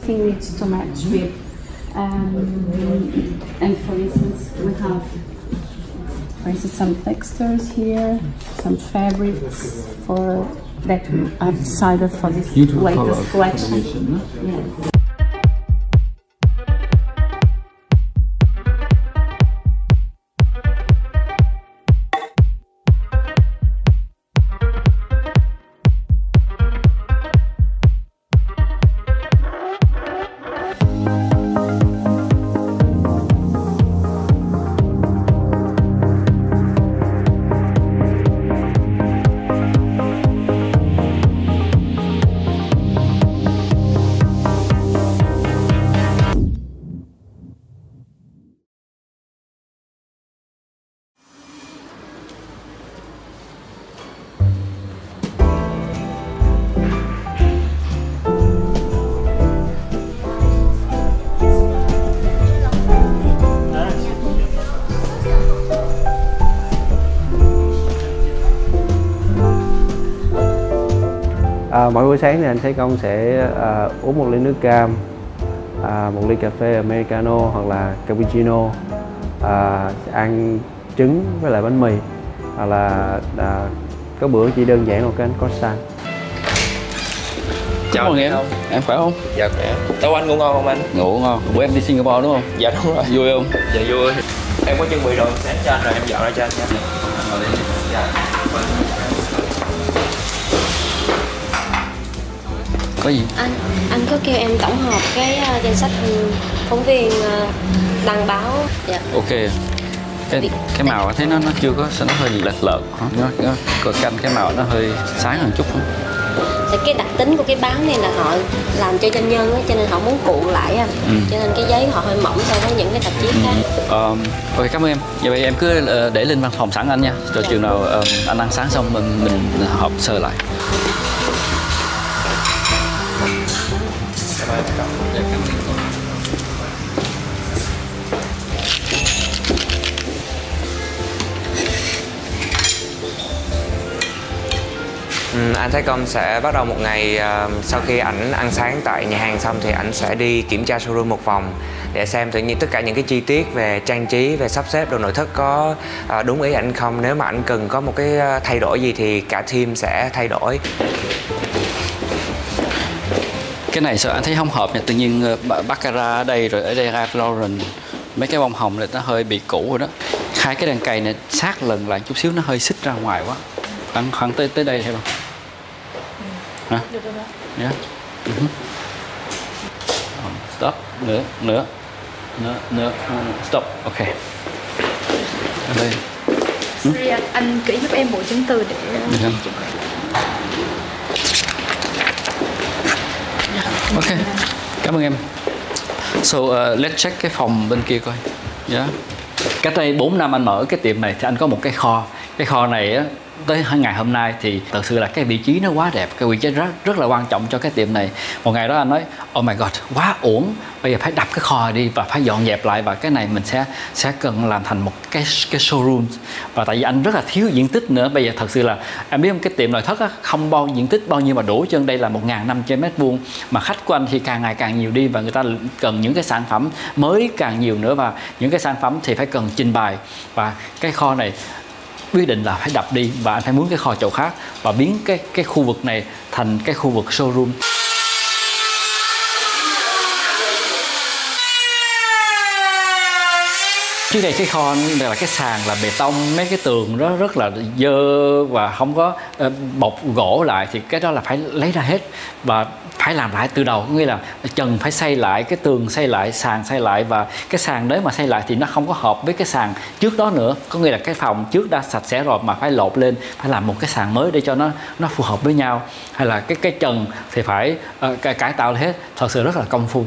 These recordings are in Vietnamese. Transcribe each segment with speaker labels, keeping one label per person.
Speaker 1: everything needs to match with. And for instance, we have, for instance, some textures here, some fabrics for that I've decided for this latest collection. Yes.
Speaker 2: Mỗi buổi sáng thì anh Thái Công sẽ uống một ly nước cam, một ly cà phê Americano hoặc là cappuccino, ăn trứng với lại bánh mì, hoặc là có bữa chỉ đơn giản một cái croissant.
Speaker 3: Chào anh em khỏe không?
Speaker 4: Dạ khỏe. Tối anh ngủ ngon không anh?
Speaker 3: Ngủ ngon. Bữa em đi Singapore đúng không?
Speaker 4: Dạ đúng rồi.
Speaker 3: Vui không?
Speaker 4: Dạ vui. Em có chuẩn bị đồ sáng cho anh rồi em dọn ra cho anh nha. Dạ.
Speaker 3: Có gì?
Speaker 5: Anh có kêu em tổng hợp cái danh sách phóng viên đăng báo. Dạ.
Speaker 3: Ok. Cái màu thấy nó chưa có, nó hơi lệch lợt. Nó canh cái màu nó hơi sáng hơn chút.
Speaker 5: Thì cái đặc tính của cái báo này là họ làm cho doanh nhân á, cho nên họ muốn cuộn lại anh. Cho nên cái giấy họ hơi mỏng so với những cái tạp chí khác.
Speaker 3: Ok, cảm ơn em. Vậy em cứ để lên văn phòng sẵn anh nha. Rồi chừng nào anh ăn sáng xong mình họp sơ lại.
Speaker 4: Anh Thái Công sẽ bắt đầu một ngày sau khi ảnh ăn sáng tại nhà hàng xong thì ảnh sẽ đi kiểm tra showroom một vòng để xem tự nhiên tất cả những cái chi tiết về trang trí, về sắp xếp đồ nội thất có đúng ý ảnh không. Nếu mà ảnh cần có một cái thay đổi gì thì cả team sẽ thay đổi.
Speaker 3: Cái này sợ anh thấy không hợp nha, tự nhiên Baccarat ở đây rồi ở đây Ralph Lauren, mấy cái bông hồng này nó hơi bị cũ rồi đó. Hai cái đàn cày này sát lần lại chút xíu nó hơi xích ra ngoài quá. Khoảng tới đây thấy không? Hả? Được rồi đó. Yeah. Stop. Nữa. Stop. Ok. Ở đây.
Speaker 6: Sorry, anh kỹ giúp em bộ chứng từ để...
Speaker 3: Được không? Ok. Cảm ơn em. So, let's check cái phòng bên kia coi. Yeah. Cách đây 4 năm anh mở cái tiệm này thì anh có một cái kho. Cái kho này á, tới ngày hôm nay thì thật sự là cái vị trí nó quá đẹp, cái vị trí rất là quan trọng cho cái tiệm này. Một ngày đó anh nói oh my god, quá uổng, bây giờ phải đập cái kho đi và phải dọn dẹp lại, và cái này mình sẽ cần làm thành một cái showroom. Và tại vì anh rất là thiếu diện tích nữa, bây giờ thật sự là em biết không, cái tiệm nội thất á, không bao diện tích bao nhiêu mà đủ, cho đây là 1.500 m², mà khách của anh thì càng ngày càng nhiều đi và người ta cần những cái sản phẩm mới càng nhiều nữa, và những cái sản phẩm thì phải cần trình bày, và cái kho này quyết định là phải đập đi và anh phải muốn cái kho chỗ khác và biến cái khu vực này thành cái khu vực showroom. Trước đây cái kho là cái sàn là bê tông, mấy cái tường đó rất là dơ và không có bọc gỗ lại, thì cái đó là phải lấy ra hết và phải làm lại từ đầu, nghĩa là trần phải xây lại, cái tường xây lại, sàn xây lại, và cái sàn nếu mà xây lại thì nó không có hợp với cái sàn trước đó nữa, có nghĩa là cái phòng trước đã sạch sẽ rồi mà phải lột lên, phải làm một cái sàn mới để cho nó phù hợp với nhau, hay là cái trần thì phải cải tạo hết, thật sự rất là công phu.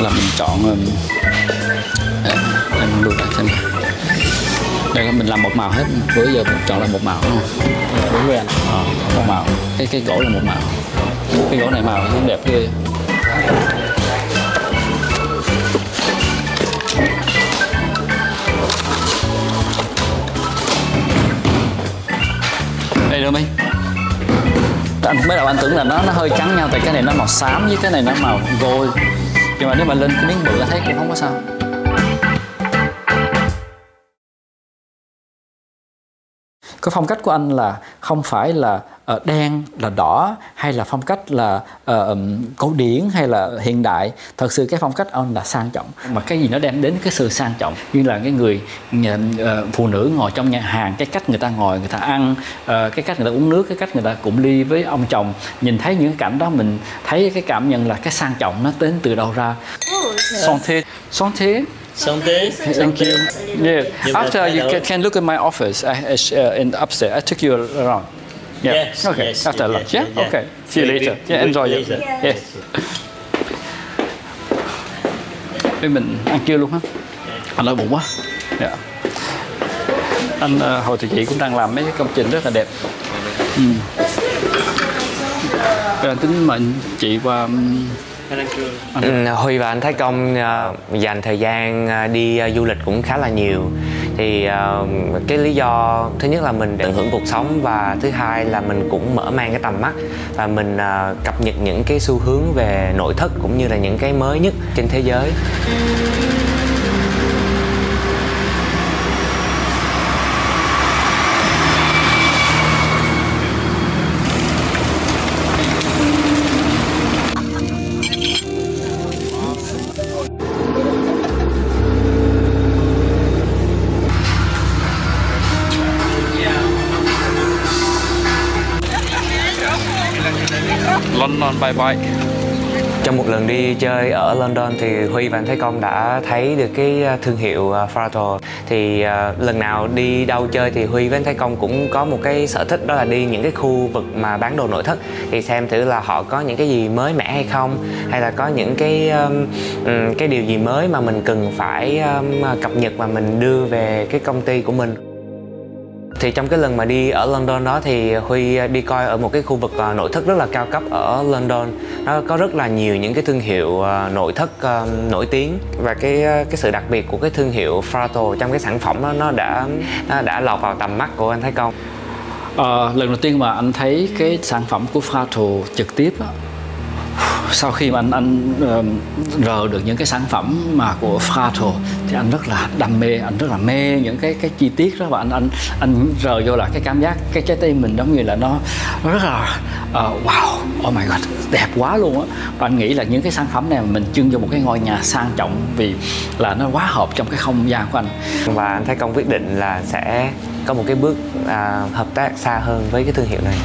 Speaker 3: Là mình chọn em luôn lại xem đây là mình làm một màu hết, bữa giờ mình chọn là một màu đúng không? Đúng rồi anh. Một màu. Cái gỗ là một màu. Cái gỗ này màu cũng đẹp ghê. Đây được mi. Anh mới đầu anh tưởng là nó hơi trắng nhau, tại cái này nó màu xám với cái này nó màu gold. Nhưng mà nếu mà lên cái miếng bự anh thấy cũng không có sao. Cái phong cách của anh là không phải là đen là đỏ, hay là phong cách là cổ điển hay là hiện đại. Thật sự cái phong cách anh là sang trọng, mà cái gì nó đem đến cái sự sang trọng, như là cái người phụ nữ ngồi trong nhà hàng, cái cách người ta ngồi, người ta ăn, cái cách người ta uống nước, cái cách người ta cụng ly với ông chồng. Nhìn thấy những cảnh đó mình thấy cái cảm nhận là cái sang trọng nó đến từ đâu ra. Santé. Santé.
Speaker 7: Santé.
Speaker 3: Thank you. Yeah. After you can look at my office in upstairs. I took you around. Yeah.
Speaker 7: Yes.
Speaker 3: Okay.
Speaker 7: Yes,
Speaker 3: After
Speaker 7: yes,
Speaker 3: lunch. Yeah.
Speaker 7: yeah.
Speaker 3: Okay. See you later. Yeah. Enjoy it. Yes. Để mình ăn trưa luôn ha. Anh đói bụng quá. Yeah. Anh hồi thì chị cũng đang làm mấy cái công trình rất là đẹp. Bây giờ tính mời chị qua.
Speaker 4: Huy và anh Thái Công dành thời gian đi du lịch cũng khá là nhiều. Thì cái lý do thứ nhất là mình tận hưởng cuộc sống, và thứ hai là mình cũng mở mang cái tầm mắt và mình cập nhật những cái xu hướng về nội thất cũng như là những cái mới nhất trên thế giới.
Speaker 3: London bye bye.
Speaker 4: Trong một lần đi chơi ở London thì Huy và anh Thái Công đã thấy được cái thương hiệu Fratello. Thì lần nào đi đâu chơi thì Huy với anh Thái Công cũng có một cái sở thích, đó là đi những cái khu vực mà bán đồ nội thất, thì xem thử là họ có những cái gì mới mẻ hay không, hay là có những cái điều gì mới mà mình cần phải cập nhật và mình đưa về cái công ty của mình. Thì trong cái lần mà đi ở London đó thì Huy đi coi ở một cái khu vực nội thất rất là cao cấp ở London. Nó có rất là nhiều những cái thương hiệu nội thất nổi tiếng, và cái sự đặc biệt của cái thương hiệu Fratello trong cái sản phẩm đó nó đã lọt vào tầm mắt của anh Thái Công.
Speaker 3: Lần đầu tiên mà anh thấy cái sản phẩm của Fratello trực tiếp đó, sau khi mà anh rờ được những cái sản phẩm mà của Fratello thì anh rất là đam mê, anh rất là mê những cái chi tiết đó, và anh rờ vô là cái cảm giác cái trái tim mình giống như là nó rất là wow, oh my god, đẹp quá luôn á. Và anh nghĩ là những cái sản phẩm này mà mình trưng vô một cái ngôi nhà sang trọng, vì là nó quá hợp trong cái không gian của anh.
Speaker 4: Và anh Thái Công quyết định là sẽ có một cái bước hợp tác xa hơn với cái thương hiệu này.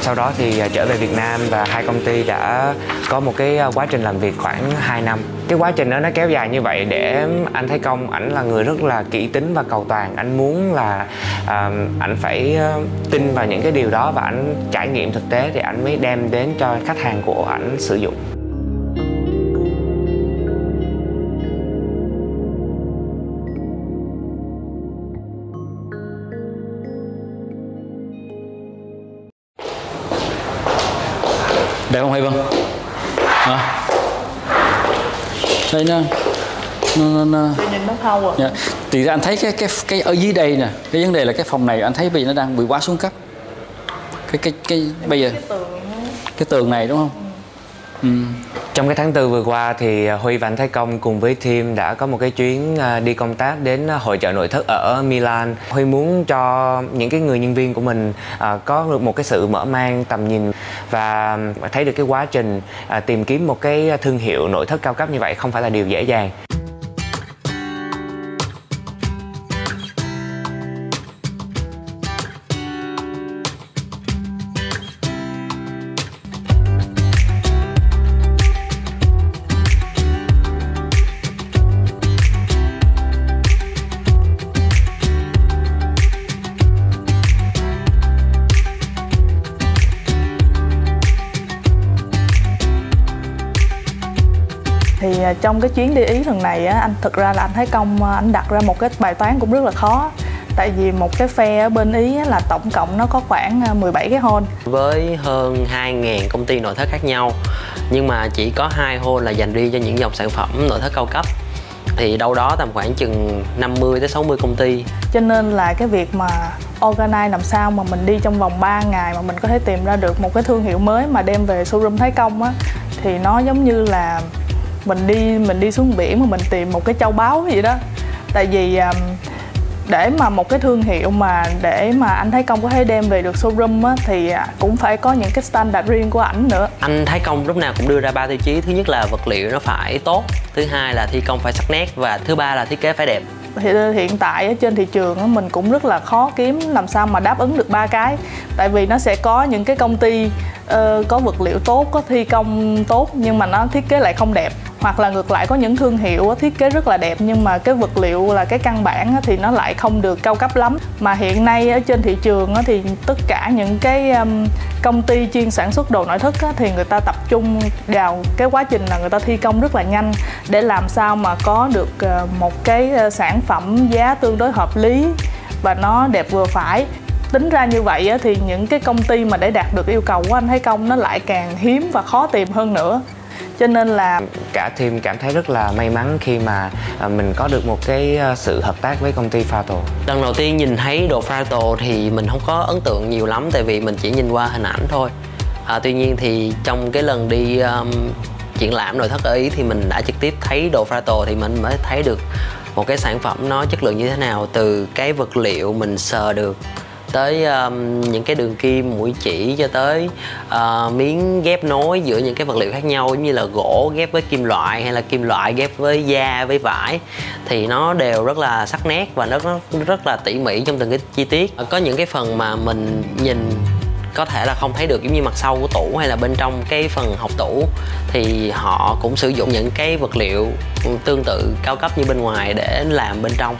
Speaker 4: Sau đó thì trở về Việt Nam và hai công ty đã có một cái quá trình làm việc khoảng 2 năm. Cái quá trình đó nó kéo dài như vậy để anh Thái Công, ảnh là người rất là kỹ tính và cầu toàn. Anh muốn là ảnh phải tin vào những cái điều đó và ảnh trải nghiệm thực tế thì ảnh mới đem đến cho khách hàng của ảnh sử dụng.
Speaker 3: Đẹp không Huy Vân? Đây nè.
Speaker 6: Nhìn nó thâu à.
Speaker 3: Yeah. Thì anh thấy cái ở dưới đây nè, cái vấn đề là cái phòng này anh thấy bây giờ nó đang bị quá xuống cấp. Cái bây giờ cái tường này đúng không?
Speaker 4: Trong cái tháng 4 vừa qua thì Huy và anh Thái Công cùng với team đã có một cái chuyến đi công tác đến hội chợ nội thất ở Milan. Huy muốn cho những cái người nhân viên của mình có được một cái sự mở mang tầm nhìn và thấy được cái quá trình tìm kiếm một cái thương hiệu nội thất cao cấp như vậy không phải là điều dễ dàng.
Speaker 6: trong cái chuyến đi Ý lần này á, thực ra là anh Thái Công anh đặt ra một cái bài toán cũng rất là khó. Tại vì một cái phe ở bên Ý á, là tổng cộng nó có khoảng 17 cái hall.
Speaker 7: Với hơn 2.000 công ty nội thất khác nhau, nhưng mà chỉ có 2 hall là dành riêng cho những dòng sản phẩm nội thất cao cấp. Thì đâu đó tầm khoảng chừng 50 tới 60 công ty.
Speaker 6: Cho nên là cái việc mà organize làm sao mà mình đi trong vòng 3 ngày mà mình có thể tìm ra được một cái thương hiệu mới mà đem về showroom Thái Công á, thì nó giống như là mình đi xuống biển mà mình tìm một cái châu báu vậy đó. Tại vì để mà một cái thương hiệu mà để mà anh Thái Công có thể đem về được showroom á, thì cũng phải có những cái standard riêng của ảnh nữa.
Speaker 7: Anh Thái Công lúc nào cũng đưa ra 3 tiêu chí. Thứ nhất là vật liệu nó phải tốt, thứ hai là thi công phải sắc nét, và thứ ba là thiết kế phải đẹp.
Speaker 6: Hiện tại ở trên thị trường á, mình cũng rất là khó kiếm làm sao mà đáp ứng được 3 cái. Tại vì nó sẽ có những cái công ty có vật liệu tốt, có thi công tốt nhưng mà nó thiết kế lại không đẹp. Hoặc là ngược lại có những thương hiệu thiết kế rất là đẹp nhưng mà cái vật liệu là cái căn bản thì nó lại không được cao cấp lắm. Mà hiện nay ở trên thị trường thì tất cả những cái công ty chuyên sản xuất đồ nội thất thì người ta tập trung vào cái quá trình là người ta thi công rất là nhanh để làm sao mà có được một cái sản phẩm giá tương đối hợp lý và nó đẹp vừa phải. Tính ra như vậy thì những cái công ty mà để đạt được yêu cầu của anh Thái Công nó lại càng hiếm và khó tìm hơn nữa. Cho nên là
Speaker 4: cả team cảm thấy rất là may mắn khi mà mình có được một cái sự hợp tác với công ty Frato.
Speaker 7: Lần đầu tiên nhìn thấy đồ Frato thì mình không có ấn tượng nhiều lắm, tại vì mình chỉ nhìn qua hình ảnh thôi. Tuy nhiên thì trong cái lần đi triển lãm nội thất ở Ý thì mình đã trực tiếp thấy đồ Frato, thì mình mới thấy được một cái sản phẩm nó chất lượng như thế nào, từ cái vật liệu mình sờ được tới những cái đường kim mũi chỉ, cho tới miếng ghép nối giữa những cái vật liệu khác nhau, giống như là gỗ ghép với kim loại hay là kim loại ghép với da, với vải, thì nó đều rất là sắc nét và nó rất là tỉ mỉ trong từng cái chi tiết. Có những cái phần mà mình nhìn có thể là không thấy được, giống như mặt sau của tủ hay là bên trong cái phần hộc tủ, thì họ cũng sử dụng những cái vật liệu tương tự cao cấp như bên ngoài để làm bên trong.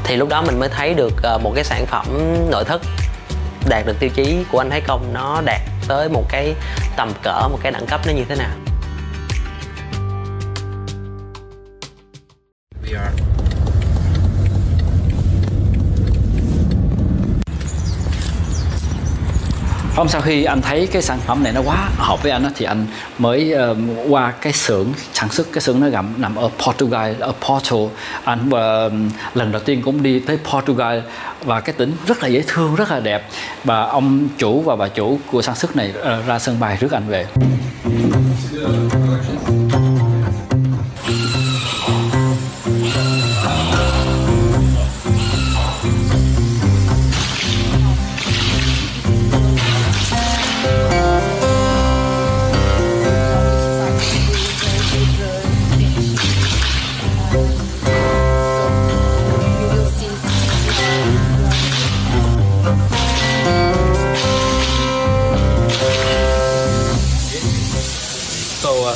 Speaker 7: Thì lúc đó mình mới thấy được một cái sản phẩm nội thất đạt được tiêu chí của anh Thái Công nó đạt tới một cái tầm cỡ, một cái đẳng cấp nó như thế nào.
Speaker 3: Hôm sau khi anh thấy cái sản phẩm này nó quá hợp với anh thì anh mới qua cái xưởng sản xuất. Cái xưởng nó nằm ở Portugal, ở Porto. Anh lần đầu tiên cũng đi tới Portugal, và cái tỉnh rất là dễ thương, rất là đẹp. Và ông chủ và bà chủ của sản xuất này ra sân bay rước anh về.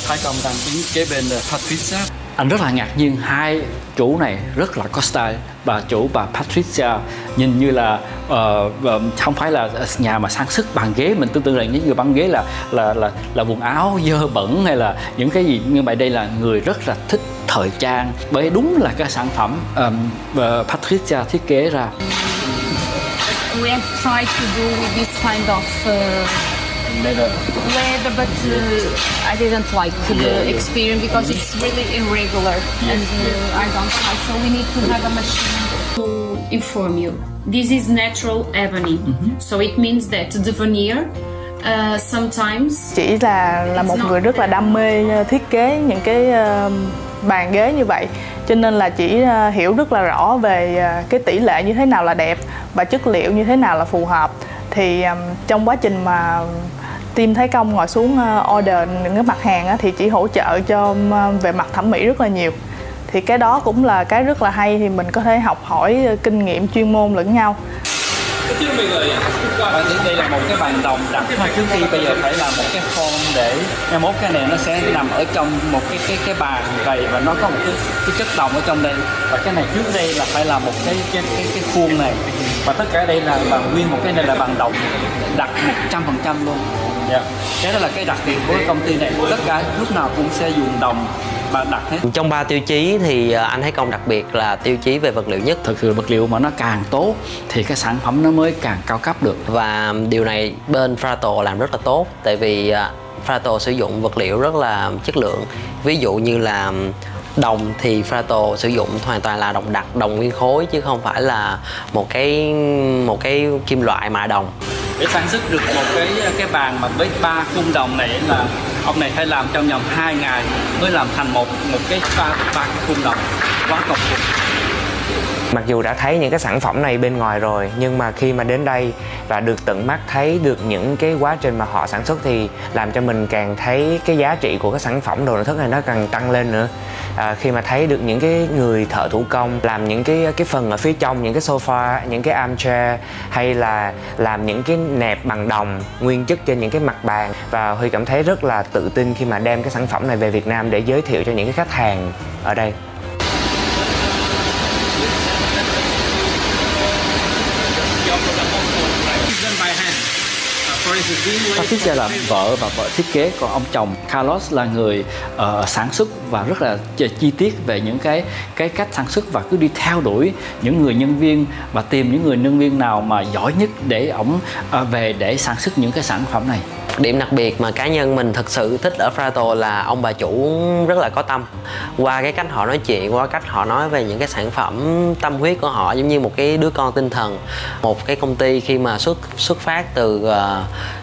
Speaker 3: Thái Công đang đứng kế bên Patricia. Anh rất là ngạc nhiên, hai chủ này rất là có style. Bà chủ, bà Patricia, nhìn như là không phải là nhà mà sản xuất bàn ghế. Mình tưởng tượng là những người bán ghế là quần áo dơ bẩn hay là những cái gì, nhưng mà đây là người rất là thích thời trang, bởi đúng là cái sản phẩm Patricia thiết kế ra.
Speaker 1: We have tried to do with this kind of leather, but I didn't like the experience because it's really irregular, and I don't like. So we need to have a machine to inform you. This is natural ebony, so it means that the veneer sometimes.
Speaker 6: Chỉ là một người rất là đam mê thiết kế những cái bàn ghế như vậy, cho nên là chỉ hiểu rất là rõ về cái tỷ lệ như thế nào là đẹp và chất liệu như thế nào là phù hợp. Thì trong quá trình mà team Thái Công ngồi xuống order những cái mặt hàng thì chỉ hỗ trợ cho về mặt thẩm mỹ rất là nhiều. Thì cái đó cũng là cái rất là hay, thì mình có thể học hỏi kinh nghiệm chuyên môn lẫn nhau.
Speaker 3: Chứ mọi người, đây là một cái bàn đồng đặt thôi, trước khi bây giờ phải làm một cái form để ngày mốt cái này nó sẽ nằm ở trong một cái bàn vậy, và nó có một cái chất đồng ở trong đây, và cái này trước đây là phải làm một cái khuôn này, và tất cả đây là nguyên một cái này là bàn đồng đặt 100% luôn. Cái đó là cái đặc điểm của cái công ty này, tất cả lúc nào cũng sẽ dùng đồng và đặt hết.
Speaker 7: Trong 3 tiêu chí thì anh Thái Công đặc biệt là tiêu chí về vật liệu nhất.
Speaker 3: Thực sự vật liệu mà nó càng tốt thì cái sản phẩm nó mới càng cao cấp được.
Speaker 7: Và điều này bên Frato làm rất là tốt, tại vì Frato sử dụng vật liệu rất là chất lượng. Ví dụ như là đồng thì Frato sử dụng hoàn toàn là đồng đặc, đồng nguyên khối, chứ không phải là một cái kim loại mạ đồng.
Speaker 3: Để sản xuất được một cái bàn mà với 3 khung đồng này là ông này phải làm trong vòng 2 ngày mới làm thành một cái ba cái khung đồng, quá công phu.
Speaker 4: Mặc dù đã thấy những cái sản phẩm này bên ngoài rồi, nhưng mà khi mà đến đây và được tận mắt thấy được những cái quá trình mà họ sản xuất thì làm cho mình càng thấy cái giá trị của cái sản phẩm đồ nội thất này nó càng tăng lên nữa. Khi mà thấy được những cái người thợ thủ công làm những cái phần ở phía trong, những cái sofa, những cái armchair, hay là làm những cái nẹp bằng đồng nguyên chất trên những cái mặt bàn, và Huy cảm thấy rất là tự tin khi mà đem cái sản phẩm này về Việt Nam để giới thiệu cho những cái khách hàng ở đây.
Speaker 3: Patricia là vợ và vợ thiết kế, còn ông chồng Carlos là người sản xuất và rất là chi tiết về những cái cách sản xuất, và cứ đi theo đuổi những người nhân viên và tìm những người nhân viên nào mà giỏi nhất để ổng về để sản xuất những cái sản phẩm này.
Speaker 7: Điểm đặc biệt mà cá nhân mình thật sự thích ở Frato là ông bà chủ rất là có tâm. Qua cái cách họ nói chuyện, qua cách họ nói về những cái sản phẩm, tâm huyết của họ giống như một cái đứa con tinh thần. Một cái công ty khi mà xuất phát từ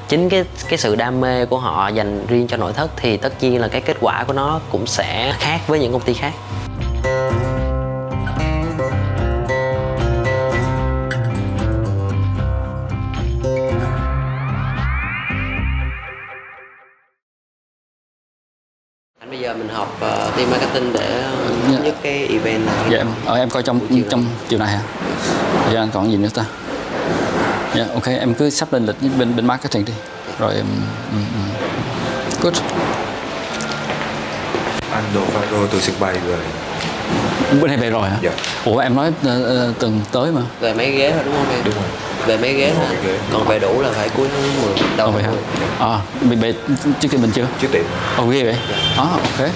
Speaker 7: chính cái sự đam mê của họ dành riêng cho nội thất thì tất nhiên là cái kết quả của nó cũng sẽ khác với những công ty khác. Bây giờ mình họp team marketing để nhất cái event này.
Speaker 3: Dạ em coi trong chiều này hả? Dạ anh còn gì nữa ta? Dạ ok, em cứ sắp lên lịch bên marketing đi. Rồi good.
Speaker 8: Anh đồ Frato từ sân bay rồi.
Speaker 3: Bên này về rồi hả?
Speaker 8: Dạ.
Speaker 3: Ủa em nói từng tới mà.
Speaker 7: Về mấy ghế thôi đúng không em?
Speaker 8: Đúng rồi.
Speaker 7: Về mấy ghế thôi. Còn về đủ là phải cuối tháng 10 đầu
Speaker 3: vậy hả? Bị trước khi mình chưa?
Speaker 8: Trước tiệm.
Speaker 3: Ồ ghê vậy? Ok.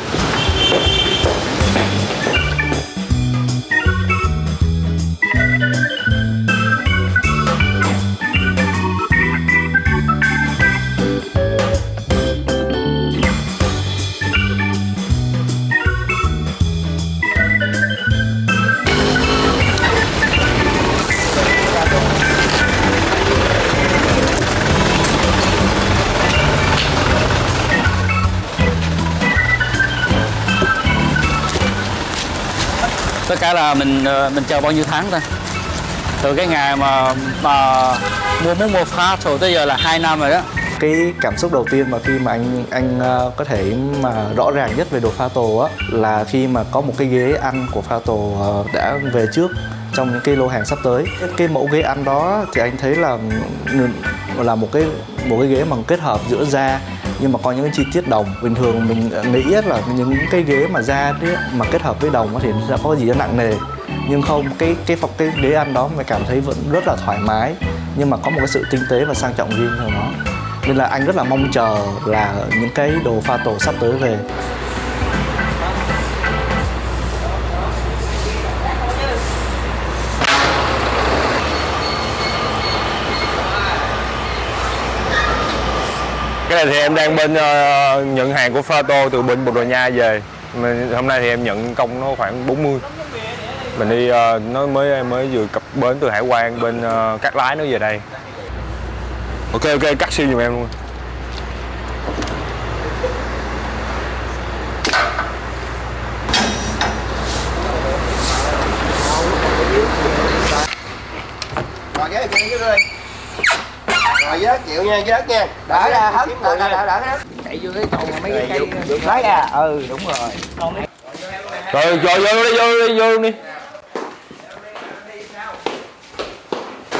Speaker 3: Tất cả là mình chờ bao nhiêu tháng ta? Từ cái ngày mà muốn mua Frato tới giờ là 2 năm rồi đó.
Speaker 9: Cái cảm xúc đầu tiên mà khi mà anh có thể mà rõ ràng nhất về đồ Frato á là khi mà có một cái ghế ăn của Frato đã về trước trong những cái lô hàng sắp tới. Cái mẫu ghế ăn đó thì anh thấy là một cái ghế mà kết hợp giữa da nhưng mà có những cái chi tiết đồng. Bình thường mình nghĩ là những cái ghế mà da đấy, mà kết hợp với đồng thì sẽ có gì đó nặng nề, nhưng không, cái ghế ăn đó mình cảm thấy vẫn rất là thoải mái nhưng mà có một cái sự tinh tế và sang trọng riêng của nó. Nên là anh rất là mong chờ là những cái đồ Frato sắp tới về.
Speaker 10: Cái này thì em đang bên nhận hàng của Frato từ bên Bồ Đào Nha về. Hôm nay thì em nhận công nó khoảng 40. Mình đi nó mới vừa cập bến từ hải quan bên Cát Lái nó về đây. Ok cắt siêu giùm em luôn.
Speaker 11: Rồi ghế kia dưới đi. Rồi với chịu nha, với đất nha. Đỡ ra hết, đỡ hết. Chạy vô cái cầu mà mấy cái cây lái ra. Đúng rồi.
Speaker 10: Rồi vô luôn đi.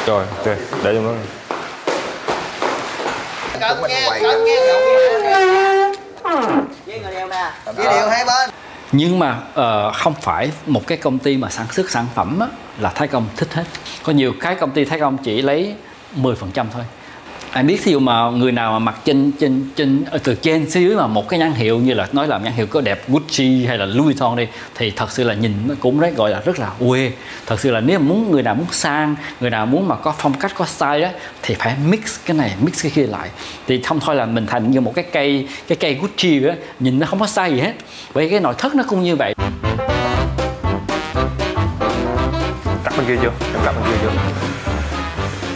Speaker 10: Rồi, ok, để trong đó.
Speaker 11: Cân nghe. Với người đeo nè. Với điều hai bên.
Speaker 3: Nhưng mà không phải một cái công ty mà sản xuất sản phẩm á, là Thái Công thích hết. Có nhiều cái công ty Thái Công chỉ lấy 10% thôi. Anh biết thí dụ mà người nào mà mặc từ trên xuống dưới mà một cái nhãn hiệu như là nói là nhãn hiệu có đẹp Gucci hay là Louis Vuitton đi thì thật sự là nhìn nó cũng rất gọi là rất là quê. Thật sự là nếu mà người nào muốn sang, người nào muốn mà có phong cách có style đó thì phải mix cái này mix cái kia lại, thì không thôi là mình thành như một cái cây Gucci đó, nhìn nó không có style gì hết. Vậy cái nội thất nó cũng như vậy.
Speaker 10: Cắt bên kia chưa? Em cắt bên kia chưa?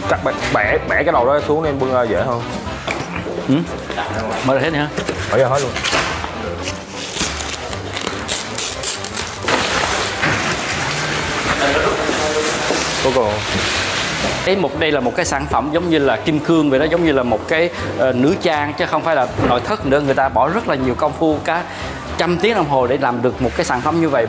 Speaker 10: Cắt bẻ cái đầu đó xuống nên bưng dễ hơn.
Speaker 3: Mở ra hết nữa hả?
Speaker 10: Mở ra hết luôn.
Speaker 3: Đây là một cái sản phẩm giống như là kim cương vậy đó, giống như là một cái nữ trang chứ không phải là nội thất nữa. Người ta bỏ rất là nhiều công phu, cả trăm tiếng đồng hồ để làm được một cái sản phẩm như vậy.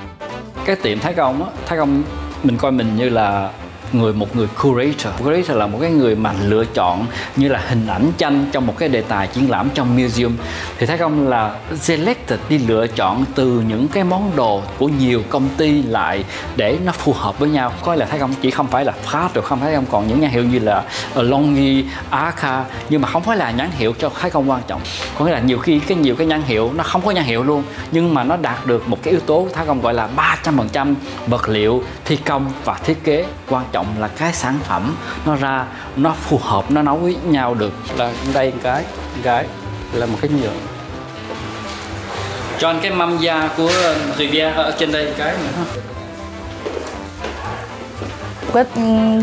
Speaker 3: Cái tiệm Thái Công á, Thái Công mình coi mình như là một người curator. Curator là một cái người mà lựa chọn như là hình ảnh tranh trong một cái đề tài triển lãm trong museum. Thì Thái Công là selected, đi lựa chọn từ những cái món đồ của nhiều công ty lại để nó phù hợp với nhau. Coi là Thái Công chỉ không phải là Prada, không phải Thái Công còn những nhãn hiệu như là Longhi, Arca, nhưng mà không phải là nhãn hiệu cho Thái Công quan trọng. Có nghĩa là nhiều cái nhãn hiệu nó không có nhãn hiệu luôn, nhưng mà nó đạt được một cái yếu tố Thái Công gọi là 300% vật liệu, thi công và thiết kế. Quan trọng là cái sản phẩm nó ra nó phù hợp, nó nối với nhau được. Là đây cái là một cái nhựa cho cái mâm da của Riviera ở trên đây cái nữa.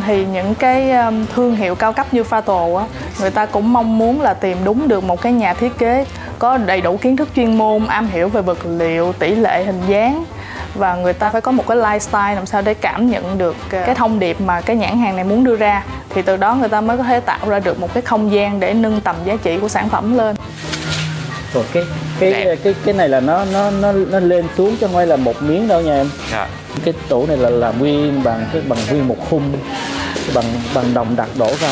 Speaker 6: Thì những cái thương hiệu cao cấp như Fato á, người ta cũng mong muốn là tìm đúng được một cái nhà thiết kế có đầy đủ kiến thức chuyên môn, am hiểu về vật liệu, tỷ lệ, hình dáng, và người ta phải có một cái lifestyle làm sao để cảm nhận được cái thông điệp mà cái nhãn hàng này muốn đưa ra, thì từ đó người ta mới có thể tạo ra được một cái không gian để nâng tầm giá trị của sản phẩm lên.
Speaker 12: Rồi cái này là nó lên xuống chứ không phải là một miếng đâu nha em. Cái tủ này là làm nguyên bằng nguyên một khung bằng đồng đặc đổ ra.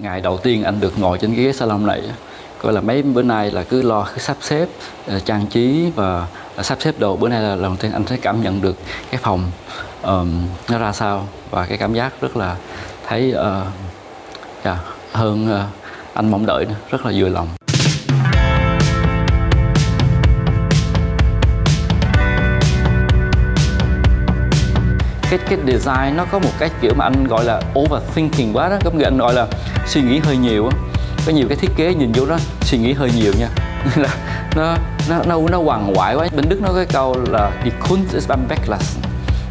Speaker 3: Ngày đầu tiên anh được ngồi trên cái ghế salon này, coi là mấy bữa nay là cứ sắp xếp trang trí và sắp xếp đồ. Bữa nay là lần đầu tiên anh thấy cảm nhận được cái phòng nó ra sao, và cái cảm giác rất là thấy hơn anh mong đợi nữa, rất là vừa lòng. Cái design nó có một cái kiểu mà anh gọi là overthinking quá đó, có nghĩa anh gọi là suy nghĩ hơi nhiều á. Có nhiều cái thiết kế nhìn vô đó suy nghĩ hơi nhiều nha. nó hoàng hoại quá. Bên Đức nói cái câu là die Kunst ist beim Weglassen,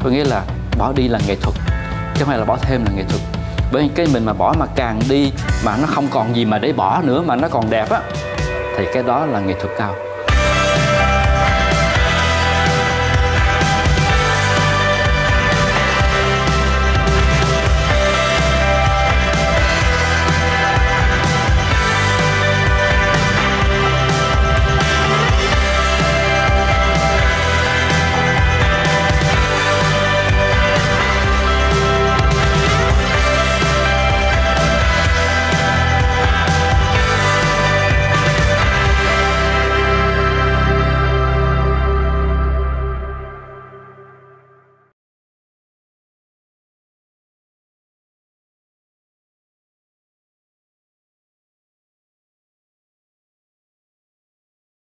Speaker 3: có nghĩa là bỏ đi là nghệ thuật chứ không phải là bỏ thêm là nghệ thuật. Bởi cái mình mà bỏ mà càng đi mà nó không còn gì mà để bỏ nữa mà nó còn đẹp á, thì cái đó là nghệ thuật cao.